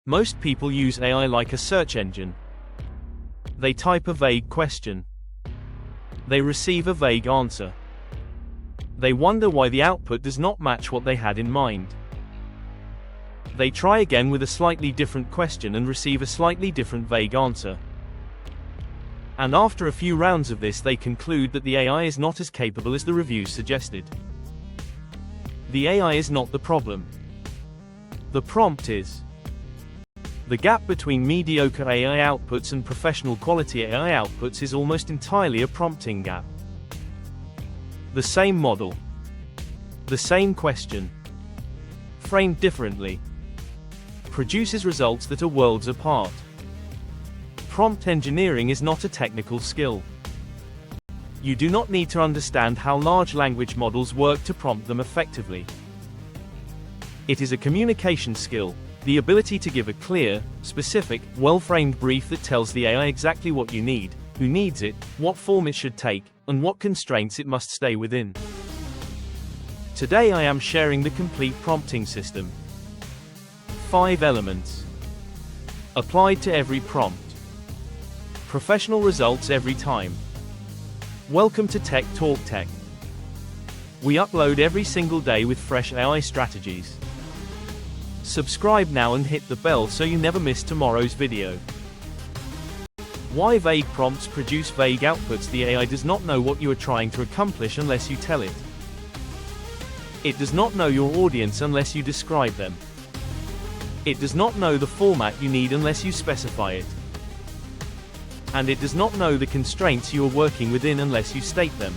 Most people use AI like a search engine. They type a vague question. They receive a vague answer. They wonder why the output does not match what they had in mind. They try again with a slightly different question and receive a slightly different vague answer. And after a few rounds of this, they conclude that the AI is not as capable as the reviews suggested. The AI is not the problem. The prompt is. The gap between mediocre AI outputs and professional quality AI outputs is almost entirely a prompting gap. The same model. The same question. Framed differently. Produces results that are worlds apart. Prompt engineering is not a technical skill. You do not need to understand how large language models work to prompt them effectively. It is a communication skill, the ability to give a clear, specific, well-framed brief that tells the AI exactly what you need, who needs it, what form it should take, and what constraints it must stay within. Today I am sharing the complete prompting system. 5 elements. Applied to every prompt. Professional results every time. Welcome to Tech Talk Tech. We upload every single day with fresh AI strategies. Subscribe now and hit the bell so you never miss tomorrow's video. Why vague prompts produce vague outputs? The AI does not know what you are trying to accomplish unless you tell it. It does not know your audience unless you describe them. It does not know the format you need unless you specify it. And it does not know the constraints you are working within unless you state them.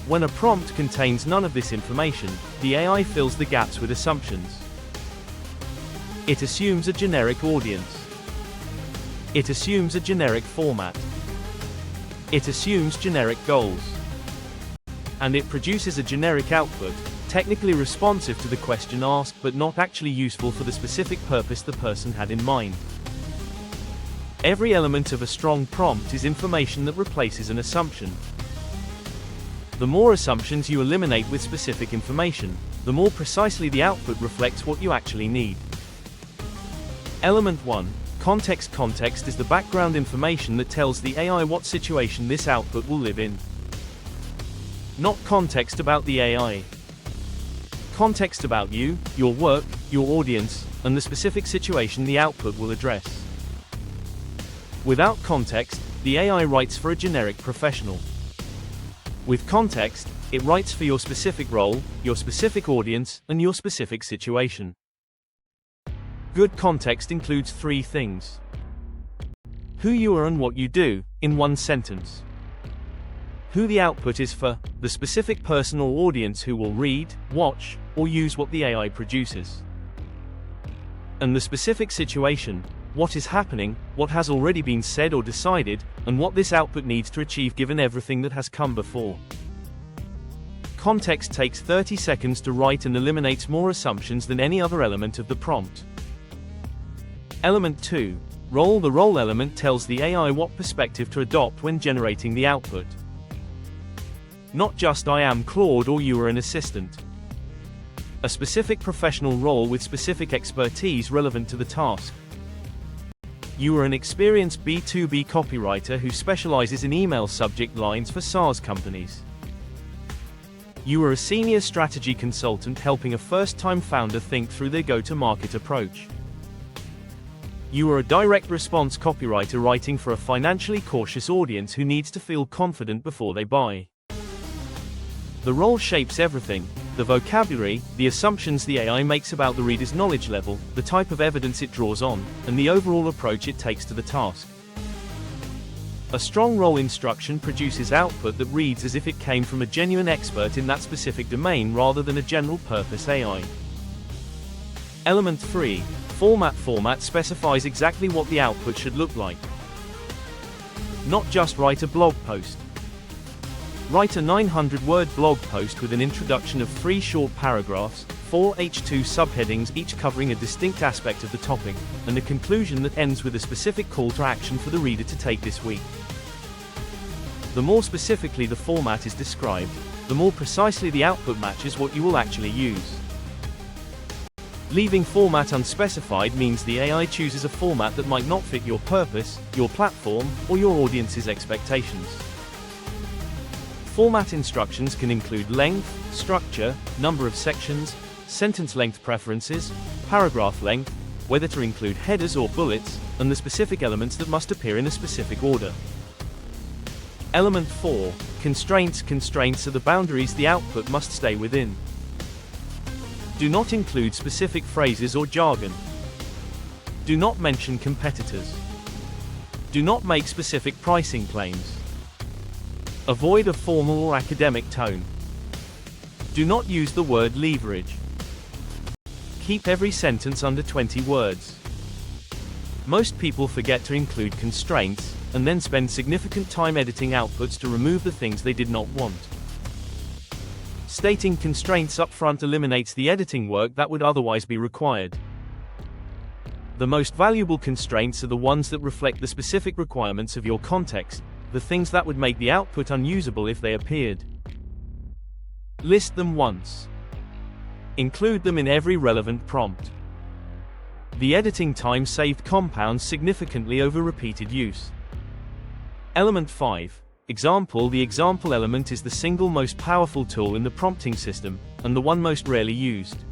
When a prompt contains none of this information, the AI fills the gaps with assumptions. It assumes a generic audience. It assumes a generic format. It assumes generic goals. And it produces a generic output, technically responsive to the question asked but not actually useful for the specific purpose the person had in mind. Every element of a strong prompt is information that replaces an assumption. The more assumptions you eliminate with specific information, the more precisely the output reflects what you actually need. Element 1. Context. Context is the background information that tells the AI what situation this output will live in. Not context about the AI. Context about you, your work, your audience, and the specific situation the output will address. Without context, the AI writes for a generic professional. With context, it writes for your specific role, your specific audience, and your specific situation. Good context includes 3 things. Who you are and what you do, in one sentence. Who the output is for, the specific person or audience who will read, watch, or use what the AI produces. And the specific situation, what is happening, what has already been said or decided, and what this output needs to achieve given everything that has come before. Context takes 30 seconds to write and eliminates more assumptions than any other element of the prompt. Element 2. Role. The role element tells the AI what perspective to adopt when generating the output. Not just I am Claude or you are an assistant. A specific professional role with specific expertise relevant to the task. You are an experienced B2B copywriter who specializes in email subject lines for SaaS companies. You are a senior strategy consultant helping a first-time founder think through their go-to-market approach. You are a direct response copywriter writing for a financially cautious audience who needs to feel confident before they buy. The role shapes everything: the vocabulary, the assumptions the AI makes about the reader's knowledge level, the type of evidence it draws on, and the overall approach it takes to the task. A strong role instruction produces output that reads as if it came from a genuine expert in that specific domain rather than a general-purpose AI. Element 3. Format. Format specifies exactly what the output should look like. Not just write a blog post. Write a 900-word blog post with an introduction of 3 short paragraphs, 4 H2 subheadings each covering a distinct aspect of the topic, and a conclusion that ends with a specific call to action for the reader to take this week. The more specifically the format is described, the more precisely the output matches what you will actually use. Leaving format unspecified means the AI chooses a format that might not fit your purpose, your platform, or your audience's expectations. Format instructions can include length, structure, number of sections, sentence length preferences, paragraph length, whether to include headers or bullets, and the specific elements that must appear in a specific order. Element 4. Constraints. Constraints are the boundaries the output must stay within. Do not include specific phrases or jargon. Do not mention competitors. Do not make specific pricing claims. Avoid a formal or academic tone. Do not use the word leverage. Keep every sentence under 20 words. Most people forget to include constraints, and then spend significant time editing outputs to remove the things they did not want. Stating constraints up front eliminates the editing work that would otherwise be required. The most valuable constraints are the ones that reflect the specific requirements of your context, the things that would make the output unusable if they appeared. List them once. Include them in every relevant prompt. The editing time saved compounds significantly over repeated use. Element 5. Example. The example element is the single most powerful tool in the prompting system, and the one most rarely used.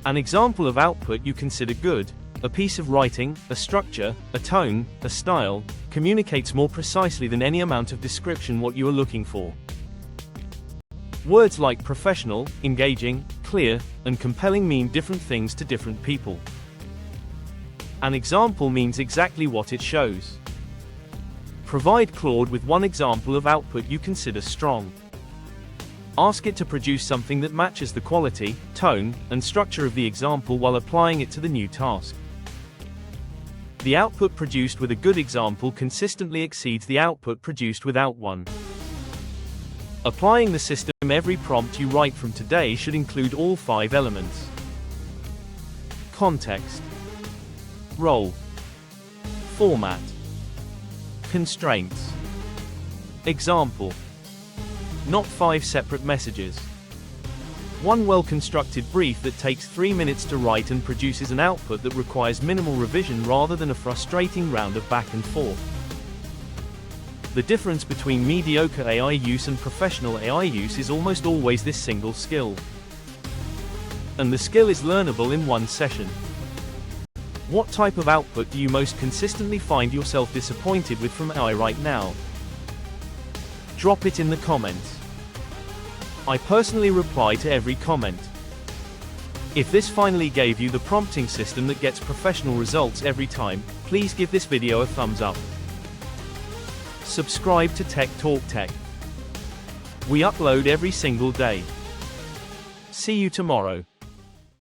An example of output you consider good, a piece of writing, a structure, a tone, a style, communicates more precisely than any amount of description what you are looking for. Words like professional, engaging, clear, and compelling mean different things to different people. An example means exactly what it shows. Provide Claude with one example of output you consider strong. Ask it to produce something that matches the quality, tone, and structure of the example while applying it to the new task. The output produced with a good example consistently exceeds the output produced without one. Applying the system. Every prompt you write from today should include all 5 elements. Context, role, format, constraints, example. Not 5 separate messages. One well-constructed brief that takes 3 minutes to write and produces an output that requires minimal revision rather than a frustrating round of back and forth. The difference between mediocre AI use and professional AI use is almost always this single skill. And the skill is learnable in one session. What type of output do you most consistently find yourself disappointed with from AI right now? Drop it in the comments. I personally reply to every comment. If this finally gave you the prompting system that gets professional results every time, please give this video a thumbs up. Subscribe to Tech Talk Tech. We upload every single day. See you tomorrow.